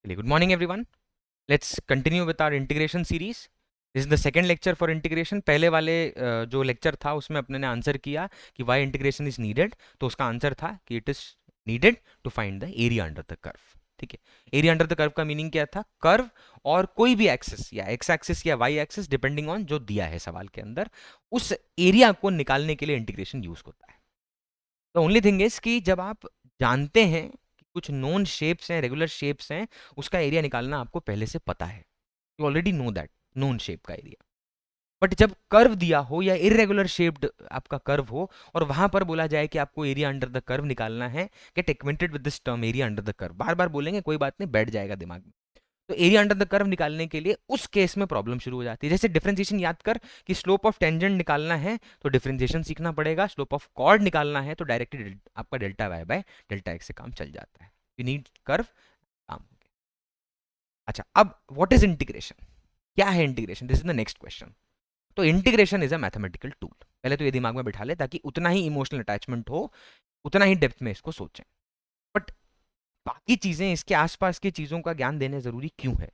Good morning, everyone. Let's continue with our integration series. This is the second lecture for integration. पहले वाले जो lecture था उसमें अपने ने आंसर किया कि why integration is needed. तो उसका आंसर था कि it is needed to find the area under the curve. ठीक है, एरिया अंडर द कर्व का मीनिंग क्या था? कर्व और कोई भी एक्सिस या एक्स एक्सिस या वाई एक्सिस डिपेंडिंग ऑन जो दिया है सवाल के अंदर, उस एरिया को निकालने के लिए इंटीग्रेशन यूज होता है। द ओनली थिंग इज कि जब आप जानते हैं कि कुछ नोन शेप्स हैं, रेगुलर शेप्स हैं, उसका एरिया निकालना आपको पहले से पता है, you already know that known shape का एरिया। बट जब कर्व दिया हो या इरेगुलर शेप्ड आपका कर्व हो और वहां पर बोला जाए कि आपको एरिया अंडर द कर्व निकालना है, get acquainted with this term area under the curve, बार बार बोलेंगे कोई बात नहीं, बैठ जाएगा दिमाग में। तो एरिया अंडर द कर्व निकालने के लिए उस केस में प्रॉब्लम शुरू हो जाती है। जैसे डिफरेंशिएशन याद कर कि स्लोप ऑफ टेंजेंट निकालना है तो डिफरेंशिएशन सीखना पड़ेगा, स्लोप ऑफ कॉर्ड निकालना है तो डायरेक्टली आपका delta y by delta x से काम चल जाता है। यू नीड कर्व, काम हो गया। अच्छा, अब व्हाट इज इंटीग्रेशन? क्या है integration? This is the next question. तो integration is a mathematical tool. पहले तो ये दिमाग में बिठा ले ताकि उतना ही इमोशनल अटैचमेंट हो, उतना ही डेप्थ में इसको सोचें। बट बाकी चीजें, इसके आसपास की चीजों का ज्ञान देने जरूरी क्यों है?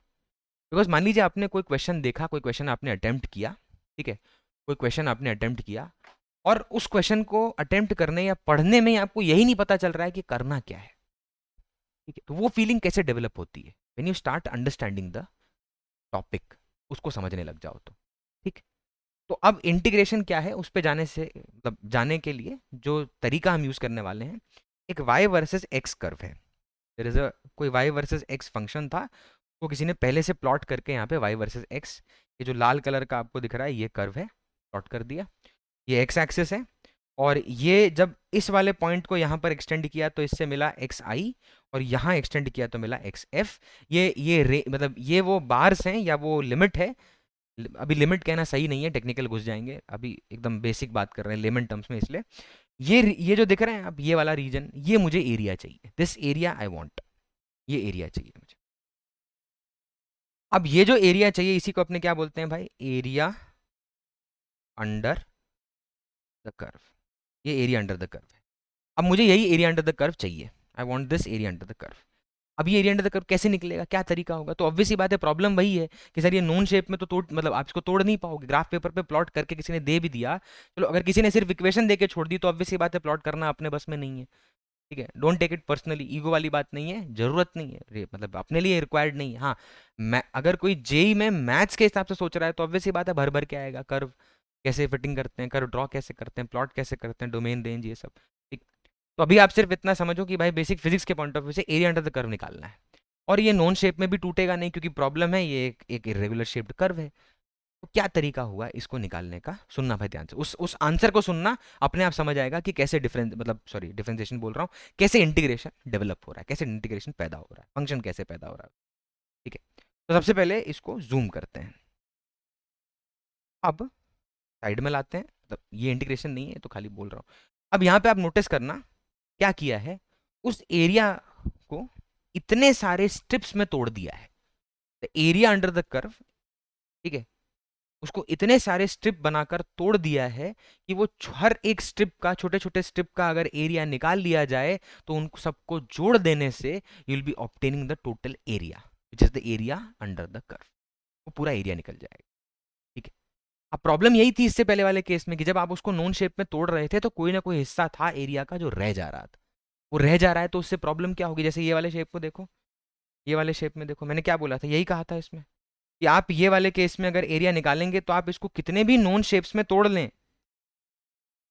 बिकॉज मान लीजिए आपने कोई क्वेश्चन देखा, कोई क्वेश्चन आपने अटेम्प्ट किया, ठीक है, कोई क्वेश्चन आपने अटेम्प्ट किया और उस क्वेश्चन को अटेम्प्ट करने या पढ़ने में आपको यही नहीं पता चल रहा है कि करना क्या है, ठीक है, तो वो फीलिंग कैसे डेवलप होती है? When you start understanding the topic, उसको समझने लग जाओ तो। ठीक। तो अब इंटीग्रेशन क्या है, उस पर जाने से मतलब जाने के लिए जो तरीका हम यूज करने वाले हैं, एक y वर्सेस x कर्व है। देयर इज अ कोई y वर्सेस x फंक्शन था, वो किसी ने पहले से प्लॉट करके यहाँ पे y वर्सेस x, ये जो लाल कलर का आपको दिख रहा है ये कर्व है, प्लॉट कर दिया। ये x एक्सिस है और ये जब इस वाले पॉइंट को यहाँ पर एक्सटेंड किया तो इससे मिला xi और यहाँ एक्सटेंड किया तो मिला xf। ये मतलब ये वो बार्स हैं या वो लिमिट है। अभी लिमिट कहना सही नहीं है, टेक्निकल घुस जाएंगे, अभी एकदम बेसिक बात कर रहे हैं लेमन टर्म्स में, इसलिए ये जो दिख रहे हैं अब ये वाला रीजन, ये मुझे एरिया चाहिए, दिस एरिया आई वांट, ये एरिया चाहिए मुझे। अब ये जो एरिया चाहिए इसी को अपने क्या बोलते हैं भाई? Area under the curve. ये एरिया अंडर द कर्व है। अब मुझे यही एरिया अंडर द कर्व चाहिए, I want this area under the curve. अब ये एरिया अंडर द कर्व कैसे निकलेगा, क्या तरीका होगा? तो ऑब्वियस सी बात है, प्रॉब्लम वही है कि सर ये नोन शेप में तो तोड़, मतलब आप इसको तोड़ नहीं पाओगे। ग्राफ पेपर पे प्लॉट करके किसी ने दे भी दिया, चलो अगर किसी ने सिर्फ इक्वेशन दे के छोड़ दी तो ऑब्वियस सी बात है प्लॉट करना अपने बस में नहीं है। ठीक है, don't take it personally, ego वाली बात नहीं है, जरूरत नहीं है, मतलब अपने लिए रिक्वायर्ड नहीं है। हाँ, मैं अगर कोई जेई में मैथ्स के हिसाब से सोच रहा है तो ऑब्वियस सी बात है भर भर के आएगा, कर्व कैसे फिटिंग करते हैं, कर्व ड्रॉ कैसे करते हैं, प्लॉट कैसे करते हैं, डोमेन रेंज, ये सब। ठीक। तो अभी आप सिर्फ इतना समझो कि भाई बेसिक फिजिक्स के पॉइंट ऑफ व्यू से एरिया अंडर द कर्व निकालना है और ये नॉन शेप में भी टूटेगा नहीं क्योंकि प्रॉब्लम है ये एक इरेगुलर शेप्ड कर्व है। तो क्या तरीका हुआ इसको निकालने का? सुनना भाई ध्यान से, उस आंसर को सुनना, अपने आप समझ आएगा कि कैसे डिफरेंस, मतलब सॉरी डिफरेंशिएशन बोल रहा हूँ, कैसे इंटीग्रेशन डेवलप हो रहा है, कैसे इंटीग्रेशन पैदा हो रहा है, फंक्शन कैसे पैदा हो रहा है। ठीक है, तो सबसे पहले इसको जूम करते हैं। अब साइड में लाते हैं, मतलब ये इंटीग्रेशन नहीं है तो खाली बोल रहा हूँ। अब यहाँ पे आप नोटिस करना क्या किया है, उस एरिया को इतने सारे स्ट्रिप्स में तोड़ दिया है, एरिया अंडर द कर्व, ठीक है, उसको इतने सारे स्ट्रिप बनाकर तोड़ दिया है कि वो हर एक स्ट्रिप का, छोटे छोटे स्ट्रिप का अगर एरिया निकाल लिया जाए तो उनको सबको जोड़ देने से you will be obtaining the total area which is the area under the curve. वो पूरा एरिया निकल जाएगा। ठीक है, अब प्रॉब्लम यही थी इससे पहले वाले केस में कि जब आप उसको नॉन शेप में तोड़ रहे थे तो कोई ना कोई हिस्सा था एरिया का जो रह जा रहा था। वो रह जा रहा है तो उससे प्रॉब्लम क्या होगी? जैसे ये वाले शेप को देखो, ये वाले शेप में देखो, मैंने क्या बोला था, यही कहा था इसमें कि आप ये वाले केस में अगर एरिया निकालेंगे तो आप इसको कितने भी नॉन शेप्स में तोड़ लें,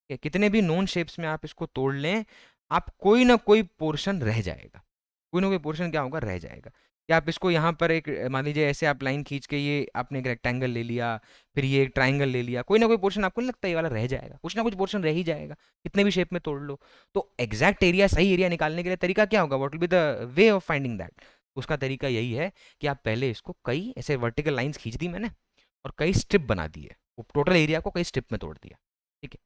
कितने भी नॉन शेप्स में आप इसको तोड़ लें, आप कोई ना कोई पोर्शन रह जाएगा, कोई ना कोई पोर्शन क्या होगा, रह जाएगा। या आप इसको यहाँ पर एक, मान लीजिए ऐसे आप लाइन खींच के ये आपने एक रेक्टेंगल ले लिया, फिर ये एक ट्राइंगल ले लिया, कोई ना कोई पोर्शन आपको नहीं लगता ये वाला रह जाएगा? कुछ ना कुछ पोर्शन रह ही जाएगा, कितने भी शेप में तोड़ लो। तो एग्जैक्ट एरिया, सही एरिया निकालने के लिए तरीका क्या होगा? What will be the way of finding that? उसका तरीका यही है कि आप पहले इसको कई ऐसे वर्टिकल लाइंस खींच दी मैंने और कई स्ट्रिप बना दिए, वो टोटल एरिया को कई स्ट्रिप में तोड़ दिया। ठीक है,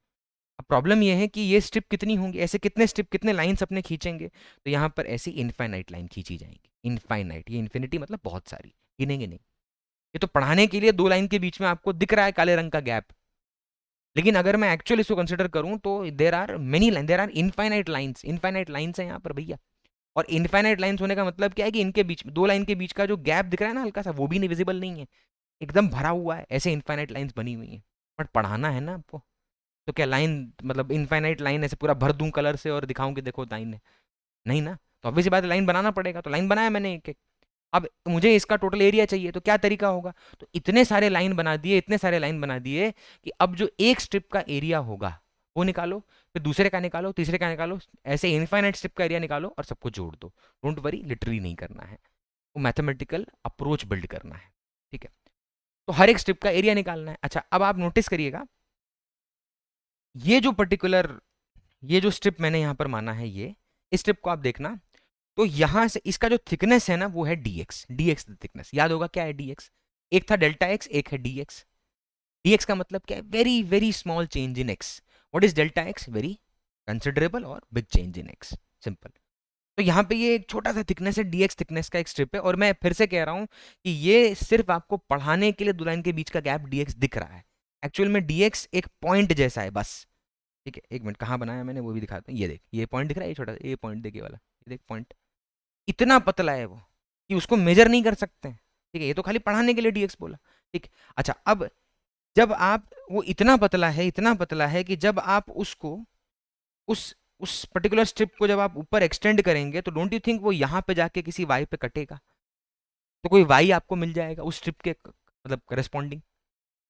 अब प्रॉब्लम ये है कि ये स्ट्रिप कितनी होंगी, ऐसे कितने स्ट्रिप, कितने लाइंस अपने खींचेंगे? तो यहाँ पर ऐसी इनफाइनाइट लाइन खींची जाएंगी, इनफाइनाइट, ये इन्फिनिटी मतलब बहुत सारी, गिनेंगे नहीं। ये तो पढ़ाने के लिए दो लाइन के बीच में आपको दिख रहा है काले रंग का गैप, लेकिन अगर मैं एक्चुअली इसको कंसिडर करूं तो there are many line, there are infinite lines, infinite lines है यहाँ पर भैया। और इनफाइनाइट लाइंस होने का मतलब क्या है कि इनके बीच, दो लाइन के बीच का जो गैप दिख रहा है ना हल्का सा, वो भी विजिबल नहीं है, एकदम भरा हुआ है, ऐसे इनफाइनाइट लाइंस बनी हुई हैं। बट पढ़ाना है ना आपको, तो क्या लाइन मतलब इनफाइनाइट लाइन ऐसे पूरा भर दूं कलर से और दिखाऊं कि देखो लाइन है? नहीं ना। तो ऑब्वियस बात है लाइन बनाना पड़ेगा, तो लाइन बनाया मैंने एक एक। अब मुझे इसका टोटल एरिया चाहिए, तो क्या तरीका होगा? तो इतने सारे लाइन बना दिए, इतने सारे लाइन बना दिए कि अब जो एक स्ट्रिप का एरिया होगा वो निकालो, फिर दूसरे का निकालो, तीसरे का निकालो, ऐसे इनफाइनाइट स्ट्रिप का एरिया निकालो और सबको जोड़ दो। डोंट वरी, लिटरली नहीं करना है, वो मैथमेटिकल अप्रोच बिल्ड करना है। ठीक है, तो हर एक स्ट्रिप का एरिया निकालना है। अच्छा, अब आप नोटिस करिएगा, ये जो पर्टिकुलर, ये जो स्ट्रिप मैंने यहां पर माना है, ये इस स्ट्रिप को आप देखना, तो यहां से इसका जो थिकनेस है ना वो है dx, dx थिकनेस, याद होगा क्या है dx? एक था डेल्टा x, एक है dx। dx का मतलब क्या है? Very very small change in x। What is delta x? Very considerable और big change in x, simple. तो यहाँ पे ये एक छोटा सा थिकनेस है, dx थिकनेस का एक स्ट्रिप है, और मैं फिर से कह रहा हूँ कि ये सिर्फ आपको पढ़ाने के लिए दो लाइन के बीच का गैप dx दिख रहा है, एक्चुअल में dx एक पॉइंट जैसा है बस। ठीक है, एक मिनट, कहाँ बनाया मैंने वो भी दिखाता हूँ। ये देख, ये पॉइंट दिख रहा है, ये छोटा, ये पॉइंट देखिए वाला, ये देख पॉइंट, इतना पतला है वो कि उसको मेजर नहीं कर सकते हैं। ठीक है, ये तो खाली पढ़ाने के लिए dx बोला। ठीक, अच्छा, अब जब आप, वो इतना पतला है, इतना पतला है कि जब आप उसको, उस पर्टिकुलर स्ट्रिप को जब आप ऊपर एक्सटेंड करेंगे, तो डोंट यू थिंक वो यहाँ पे जाके किसी वाई पे कटेगा? तो कोई वाई आपको मिल जाएगा उस स्ट्रिप के मतलब करस्पॉन्डिंग।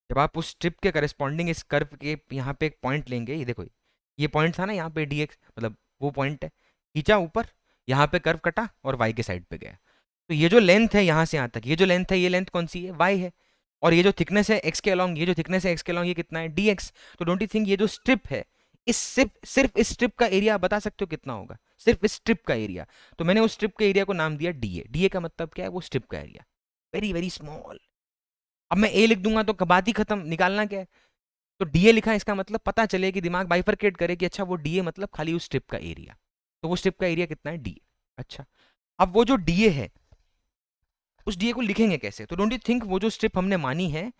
जब आप उस स्ट्रिप के करस्पॉन्डिंग इस कर्व के यहाँ पे एक पॉइंट लेंगे, ये देखो, ये पॉइंट था ना यहाँ पे dx, मतलब वो पॉइंट है, खींचा ऊपर, यहाँ पे कर्व कटा और y के साइड पे गया। तो ये जो लेंथ है यहाँ से यहाँ तक, ये जो लेंथ है, ये लेंथ कौन सी है? y है। और ये जो थिकनेस है x के अलॉन्ग, ये जो थिकनेस है x के अलॉन्ग, ये कितना है? dx। तो डोंट यू थिंक ये जो स्ट्रिप है, इस सिर्फ इस स्ट्रिप का एरिया बता सकते हो कितना होगा? सिर्फ इस स्ट्रिप का एरिया। तो मैंने उस स्ट्रिप के एरिया को नाम दिया dA। dA का मतलब क्या है? वो स्ट्रिप का एरिया, वेरी वेरी स्मॉल। अब मैं ए लिख दूंगा तो बात ही खत्म, निकालना क्या है? तो डीए लिखा, इसका मतलब पता चले कि दिमाग बाइफरकेट करे कि अच्छा वो डीए मतलब खाली उस स्ट्रिप का एरिया। तो वो स्ट्रिप का एरिया कितना है? डीए। अच्छा, अब वो जो डीए है, उस डीए को लिखेंगे कैसे? तो डोंट यू थिंक वो जो स्ट्रिप हमने मानी है,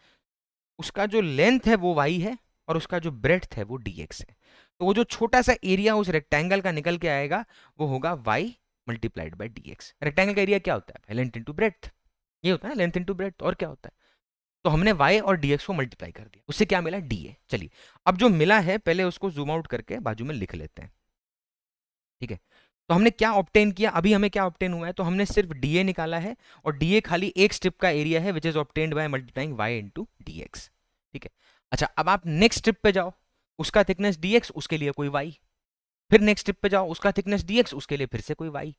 उसका जो लेंथ है वो वाई है, और उसका जो ब्रेड्थ है वो dx है। तो वो जो छोटा सा एरिया उस रेक्टेंगल का निकल के आएगा, वो होगा y multiplied by dx। Rectangle का एरिया क्या होता है? लेंथ इंटू ब्रेड्थ, ये होता है लेंथ इंटू ब्रेड्थ, और क्या होता है? तो हमने y और dx को मल्टीप्लाई कर दिया, उससे क्या मिला? dA। चलिए, अब जो मिला है पहले उसको जूम आउट करके बाजू में लिख लेते हैं। ठीक है, तो हमने क्या ऑब्टेन किया? अभी हमें क्या ऑब्टेन हुआ है? तो हमने सिर्फ dA निकाला है, और dA खाली एक स्ट्रिप का एरिया है, which is obtained by multiplying y into dx। ठीक है, अच्छा, अब आप नेक्स्ट स्ट्रिप पे जाओ, उसका थिकनेस dx, उसके लिए कोई y। फिर नेक्स्ट स्ट्रिप पे जाओ, उसका थिकनेस dx, उसके लिए फिर से कोई y।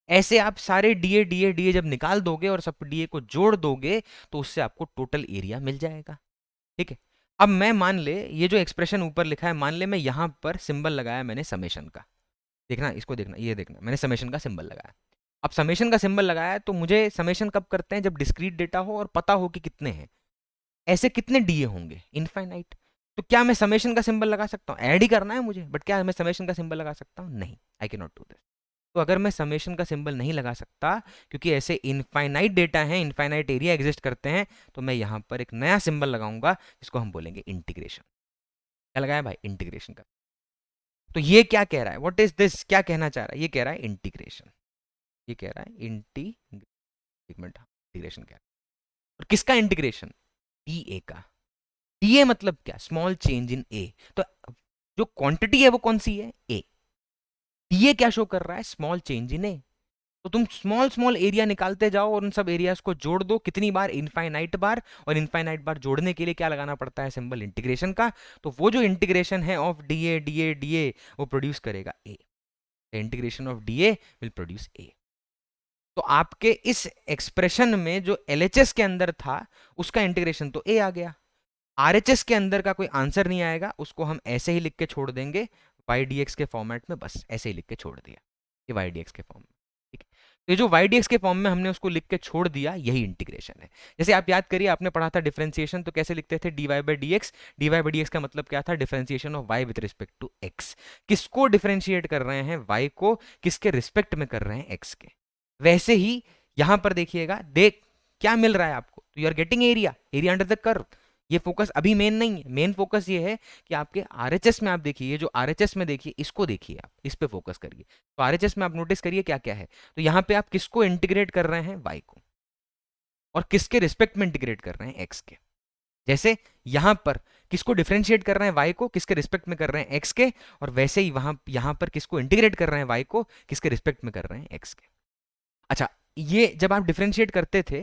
ऐसे आप सारे डीए डीए डीए जब निकाल दोगे और सब डीए को जोड़ दोगे, तो उससे आपको टोटल एरिया मिल जाएगा। ठीक है, अब मैं मान ले, ये जो एक्सप्रेशन ऊपर लिखा है, मान ले मैं यहां पर सिंबल लगाया मैंने समेशन का, देखना इसको, देखना ये, देखना मैंने समेशन का सिंबल लगाया। अब समेशन का सिंबल लगाया, तो मुझे समेशन कब करते हैं? जब डिस्क्रीट डेटा हो और पता हो कि कितने हैं। ऐसे कितने डीए होंगे? इनफाइनाइट। तो क्या मैं समेशन का सिंबल लगा सकता हूँ? ऐड ही करना है मुझे, बट क्या मैं समेशन का सिंबल लगा सकता हूँ? नहीं, I can not do this. तो अगर मैं समेशन का सिंबल नहीं लगा सकता, क्योंकि ऐसे इनफाइनाइट डेटा है, इनफाइनाइट एरिया एग्जिस्ट करते हैं, तो मैं यहां पर एक नया सिंबल लगाऊंगा, जिसको हम बोलेंगे इंटीग्रेशन। क्या लगाया भाई? इंटीग्रेशन का। तो ये क्या कह रहा है? What is this? क्या कहना चाह रहा है? ये कह रहा है इंटीग्रेशन, ये कह रहा है इंटीग्रेशन कह रहा है। और किसका इंटीग्रेशन? टीए का। टीए मतलब क्या? स्मॉल चेंज इन ए। तो जो क्वांटिटी है वो कौन सी है? ए। टीए क्या शो कर रहा है? स्मॉल चेंज इन ए। तो तुम स्मॉल स्मॉल एरिया निकालते जाओ और उन सब एरियाज को जोड़ दो, कितनी बार? इनफाइनाइट बार। और इनफाइनाइट बार जोड़ने के लिए क्या लगाना पड़ता है? सिंबल इंटीग्रेशन का। तो वो जो इंटीग्रेशन है ऑफ डीए डीए डीए, वो प्रोड्यूस करेगा A. Integration of d A will produce A. तो आपके इस एक्सप्रेशन में जो एलएचएस के अंदर था, उसका इंटीग्रेशन तो ए आ गया। आरएचएस के अंदर का कोई आंसर नहीं आएगा, उसको हम ऐसे ही लिख के छोड़ देंगे वाई डी एक्स के फॉर्मेट में, बस ऐसे ही लिख के छोड़ दिया, ये वाई डी एक्स के फॉर्म में। ठीक है, तो ये जो वाई डी एक्स के फॉर्म में हमने उसको लिख के छोड़ दिया, यही इंटीग्रेशन है। जैसे आप याद करिए, आपने पढ़ा था डिफरेंशिएशन, तो कैसे लिखते थे? D y by d x. D y by d x का मतलब क्या था? Differentiation of y with respect to x. किसको डिफरेंशिएट कर रहे हैं? वाई को। किसके रिस्पेक्ट में कर रहे हैं? एक्स के। वैसे ही यहां पर देखिएगा, देख क्या मिल रहा है आपको? तो you are getting area, area under the curve. ये फोकस अभी मेन नहीं है, मेन फोकस ये है कि आपके आरएचएस में आप देखिए, ये जो आरएचएस में देखिए, इसको देखिए, आप इस पे फोकस करिए। तो आरएचएस में आप नोटिस करिए क्या क्या है। तो यहाँ पे आप किसको इंटीग्रेट कर रहे हैं, वाई को, और किसके रिस्पेक्ट में इंटीग्रेट कर रहे हैं, एक्स के। जैसे यहां पर किसको डिफरेंशिएट कर रहे हैं, वाई को, किसके रिस्पेक्ट में कर रहे हैं, एक्स के। और वैसे ही वहां यहां पर किसको इंटीग्रेट कर रहे हैं, वाई को, किसके रिस्पेक्ट में कर रहे हैं, एक्स के। अच्छा, ये जब आप डिफरेंशिएट करते थे,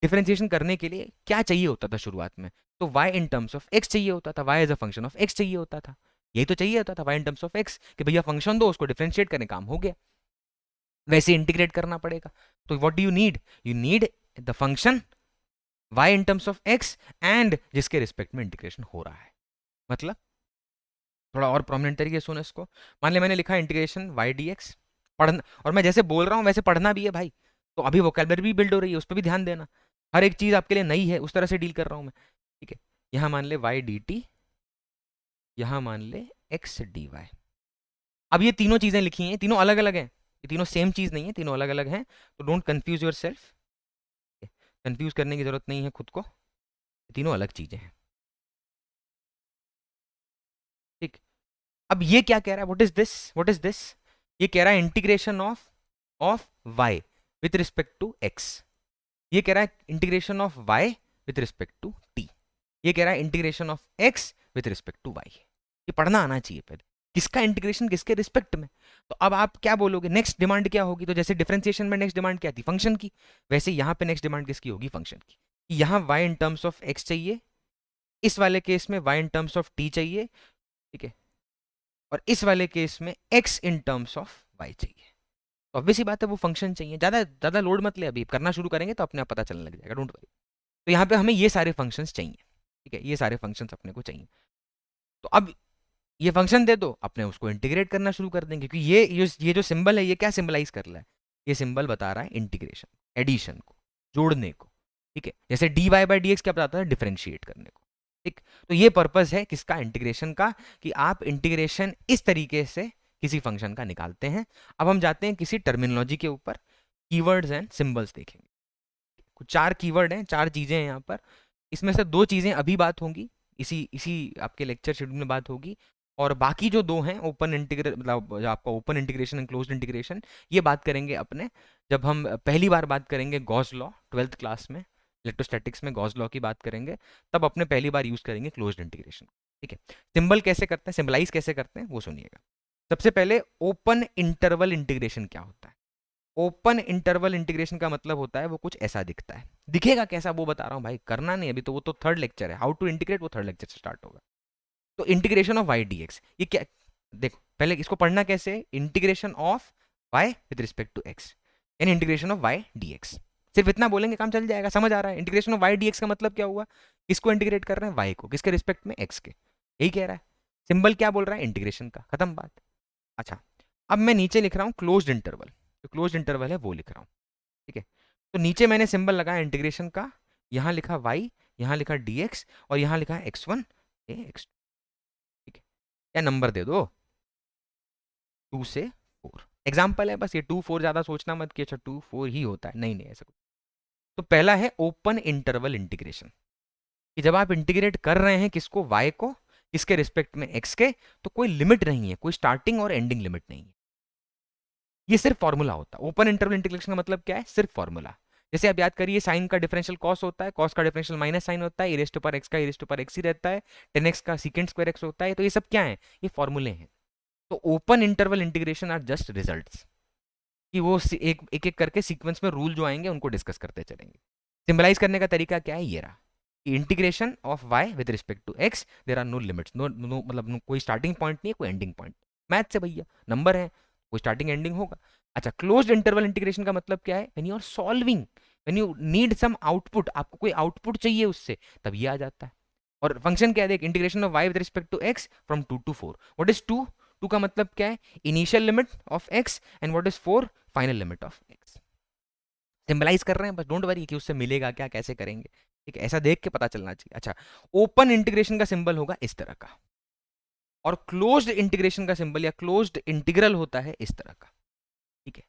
डिफरेंशिएशन करने के लिए क्या चाहिए होता था शुरुआत में, तो y in terms of x चाहिए होता था, y as a function of x चाहिए होता था। यही तो चाहिए होता था, y in terms of x, कि भैया फंक्शन दो, उसको डिफरेंशिएट करने, काम हो गया। वैसे इंटीग्रेट करना पड़ेगा। तो what do you need the function y in terms of x and जिसके रिस्पेक्ट में इंटीग्रेशन हो रहा है। मतलब थोड़ा और प्रोमिनेंट तरीके से सुनो इसको। मान लिया मैंने लिखा इंटीग्रेशन y dx, पढ़ना, और मैं जैसे बोल रहा हूँ वैसे पढ़ना भी है भाई। तो अभी वोकैबुलरी भी बिल्ड हो रही है, उस पर भी ध्यान देना। हर एक चीज आपके लिए नई है, उस तरह से डील कर रहा हूँ मैं। ठीक है, यहाँ मान ले y dt, यहाँ मान ले x dy। अब ये तीनों चीजें लिखी हैं, तीनों अलग अलग हैं, ये तीनों सेम चीज नहीं है, तीनों अलग अलग हैं। तो don't confuse your self, confuse करने की जरूरत नहीं है खुद को, तीनों अलग चीजें हैं। ठीक, अब ये क्या कह रहा है, व्हाट इज दिस, ये कह रहा है integration of y with respect to x। ये कह रहा है integration of y with respect to t। ये कह रहा है integration of x with respect to y। ये पढ़ना आना चाहिए पहले, किसका इंटीग्रेशन किसके रिस्पेक्ट में। तो अब आप क्या बोलोगे, नेक्स्ट डिमांड क्या होगी, तो जैसे डिफरेंशिएशन में नेक्स्ट डिमांड क्या थी, फंक्शन की, वैसे यहां पे नेक्स्ट डिमांड किसकी होगी, फंक्शन की। यहां y in terms of x चाहिए, इस वाले केस में y in terms of t चाहिए। ठीक है, और इस वाले केस में x in terms of y चाहिए। ऑब्वियस ही बात है, वो फंक्शन चाहिए। ज्यादा ज्यादा लोड मत ले, अभी करना शुरू करेंगे तो अपने आप पता चलने लग जाएगा, डोंट वरी। तो यहाँ पे हमें ये सारे फंक्शंस चाहिए। ठीक है, ये सारे फंक्शंस अपने को चाहिए। तो अब ये फंक्शन दे दो, अपने उसको इंटीग्रेट करना शुरू कर देंगे, क्योंकि ये जो सिंबल है, ये क्या सिंबलाइज कर रहा है, ये सिंबल बता रहा है इंटीग्रेशन, एडिशन को, जोड़ने को। ठीक है, जैसे dy बाई डी एक्स क्या बताता है, डिफरेंशिएट करने को। ठीक, तो ये पर्पस है किसका, इंटीग्रेशन का, कि आप इंटीग्रेशन इस तरीके से किसी फंक्शन का निकालते हैं। अब हम जाते हैं किसी टर्मिनोलॉजी के ऊपर, कीवर्ड्स एंड सिंबल्स देखेंगे। कुछ 4 कीवर्ड हैं, 4 चीजें हैं यहाँ पर। इसमें से 2 चीजें अभी बात होंगी, इसी इसी आपके लेक्चर शेड्यूल में बात होगी। और बाकी जो 2 हैं, ओपन इंटीग्रे मतलब जो आपका open integration and closed integration, ये बात करेंगे अपने, जब हम पहली बार बात करेंगे गॉस लॉ 12th क्लास में, इलेक्ट्रोस्टैटिक्स में गॉस लॉ की बात करेंगे, तब अपने पहली बार यूज करेंगे क्लोज्ड इंटीग्रेशन। ठीक है, सिंबल कैसे करते हैं, सिंबलाइज कैसे करते हैं, वो सुनिएगा। सबसे पहले ओपन इंटरवल इंटीग्रेशन क्या होता है। ओपन इंटरवल इंटीग्रेशन का मतलब होता है वो कुछ ऐसा दिखता है, दिखेगा कैसा वो बता रहा हूँ भाई, करना नहीं अभी, तो वो तो थर्ड लेक्चर है, हाउ टू इंटीग्रेट, वो थर्ड लेक्चर से स्टार्ट होगा। तो integration of y d x, ये क्या, देखो पहले इसको पढ़ना कैसे, integration of y with respect to x, यानी integration of y d x. सिर्फ इतना बोलेंगे काम चल जाएगा, समझ आ रहा है। Integration of y d x का मतलब क्या हुआ, किसको इंटीग्रेट कर रहे हैं, वाई को, किसके रिस्पेक्ट में, एक्स के, यही कह रहा है। सिंबल क्या बोल रहा है, इंटीग्रेशन का, खत्म बात। अच्छा, अब मैं नीचे लिख रहा हूँ क्लोज्ड इंटरवल, जो क्लोज्ड इंटरवल है वो लिख रहा हूँ। ठीक है, तो नीचे मैंने सिंबल लगाया इंटीग्रेशन का, यहाँ लिखा y, यहाँ लिखा dx, और यहाँ लिखा x1 x2। ठीक है, क्या नंबर दे दो, 2 से 4, एग्जाम्पल है बस, ये 2 4 ज्यादा सोचना मत कि अच्छा 2 4 ही होता है, नहीं नहीं ऐसा कुछ। तो पहला है ओपन इंटरवल इंटीग्रेशन, कि जब आप इंटीग्रेट कर रहे हैं किसको, y को, किसके रिस्पेक्ट में, x के, तो कोई लिमिट नहीं है, कोई स्टार्टिंग और एंडिंग लिमिट नहीं है, ये सिर्फ फॉर्मूला होता है। ओपन इंटरवल इंटीग्रेशन का मतलब क्या है, सिर्फ फॉर्मूला। जैसे आप याद करिए, साइन का डिफरेंशियल कॉस होता है, कॉस का डिफरेंशियल माइनस साइन होता है, इरेस्ट पर एक्स का इरेस्ट पर एक्स ही रहता है, 10x का सीकेंड स्क्वायर एक्स होता है। तो ये सब क्या है, ये फॉर्मूले हैं। तो open interval integration are just results, कि वो एक एक करके सीक्वेंस में रूल जो आएंगे उनको डिस्कस करते चलेंगे। सिंबलाइज करने का तरीका क्या है, ये रहा, integration of y with respect to x, there are no limits, no no मतलब कोई स्टार्टिंग पॉइंट नहीं है, कोई एंडिंग पॉइंट। मैथ से भैया नंबर है, कोई स्टार्टिंग एंडिंग होगा। अच्छा, क्लोज्ड इंटरवल इंटीग्रेशन का मतलब क्या है, when you are solving, when you need some output, आपको कोई आउटपुट चाहिए उससे, तब ये आ जाता है। और फंक्शन क्या है, देख, integration of y with respect to x from 2 to 4। What is 2, 2 का मतलब क्या है, initial limit of x, and what is 4, final limit of x. Symbolize कर रहे हैं बस, डोंट वरी कि उससे मिलेगा क्या, कैसे करेंगे। ठीक है, ऐसा देख के पता चलना चाहिए। अच्छा, ओपन इंटीग्रेशन का सिंबल होगा इस तरह का, और क्लोज्ड इंटीग्रेशन का सिंबल या क्लोज्ड इंटीग्रल होता है इस तरह का। ठीक है,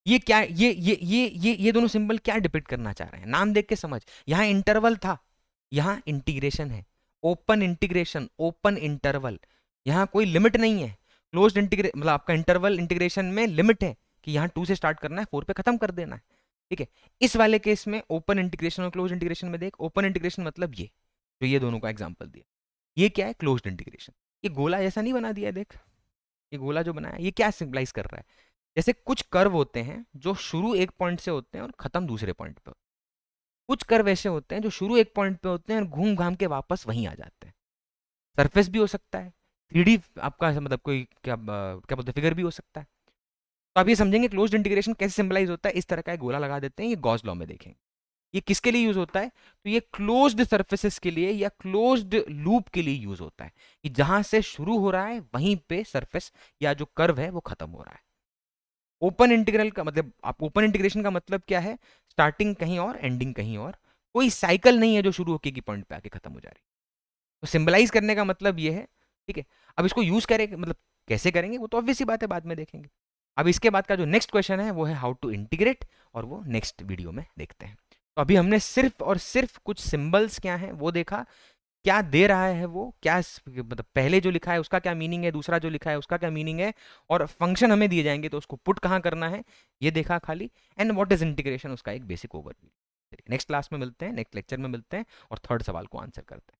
ये क्या, ये दोनों सिंबल क्या डिपिक्ट करना चाह रहे हैं, नाम देख के समझ। यहां इंटरवल था, यहाँ इंटीग्रेशन है, ओपन इंटीग्रेशन, ओपन इंटरवल, यहाँ कोई लिमिट नहीं है। क्लोज्ड इंटीग्रे मतलब आपका इंटरवल इंटीग्रेशन में लिमिट है कि यहाँ 2 से स्टार्ट करना है, 4 पे खत्म कर देना है, ठीक है। इस वाले केस में ओपन इंटीग्रेशन और क्लोज्ड इंटीग्रेशन में देख, ओपन इंटीग्रेशन मतलब ये जो ये दोनों का एग्जांपल दिया, ये क्या है, क्लोज्ड इंटीग्रेशन। ये गोला जैसा नहीं बना दिया है, देख ये गोला जो बनाया ये क्या सिंबलाइज कर रहा है, जैसे कुछ कर्व होते हैं जो शुरू एक पॉइंट से होते हैं और खत्म दूसरे पॉइंट पे, कुछ कर्व ऐसे होते हैं जो शुरू एक पॉइंट पे होते हैं और घूम घाम के वापस वहीं आ जाते हैं। सरफेस भी हो सकता है, 3D आपका मतलब कोई क्या बोलते हैं फिगर भी हो सकता है। तो आप ये समझेंगे क्लोज्ड इंटीग्रेशन कैसे सिंबलाइज होता है, इस तरह का एक गोला लगा देते हैं, ये गॉस लॉ में देखेंगे। ये किसके लिए यूज होता है, तो ये क्लोज्ड सर्फेसेस के लिए या क्लोज्ड लूप के लिए यूज होता है, कि जहां से शुरू हो रहा है वहीं पे सरफेस या जो कर्व है वो खत्म हो रहा है। ओपन इंटीग्रल का मतलब, आप ओपन इंटीग्रेशन का मतलब क्या है, स्टार्टिंग कहीं और एंडिंग कहीं और, कोई साइकिल नहीं है जो शुरू होके की पॉइंट पे आके खत्म हो जा रही है। तो सिंबलाइज करने का मतलब ये है, ठीक है। अब इसको यूज करें मतलब कैसे करेंगे वो तो ऑब्वियस सी बात है, बाद में देखेंगे। अब इसके बाद का जो नेक्स्ट क्वेश्चन है वो है हाउ टू इंटीग्रेट, और वो नेक्स्ट वीडियो में देखते हैं। तो अभी हमने सिर्फ और सिर्फ कुछ सिंबल्स क्या हैं वो देखा, क्या दे रहा है वो, क्या मतलब पहले जो लिखा है उसका क्या मीनिंग है, दूसरा जो लिखा है उसका क्या मीनिंग है, और फंक्शन हमें दिए जाएंगे तो उसको पुट कहाँ करना है ये देखा खाली, एंड व्हाट इज इंटीग्रेशन उसका एक बेसिक ओवरव्यू। नेक्स्ट क्लास में मिलते हैं, नेक्स्ट लेक्चर में मिलते हैं और थर्ड सवाल को आंसर करते हैं।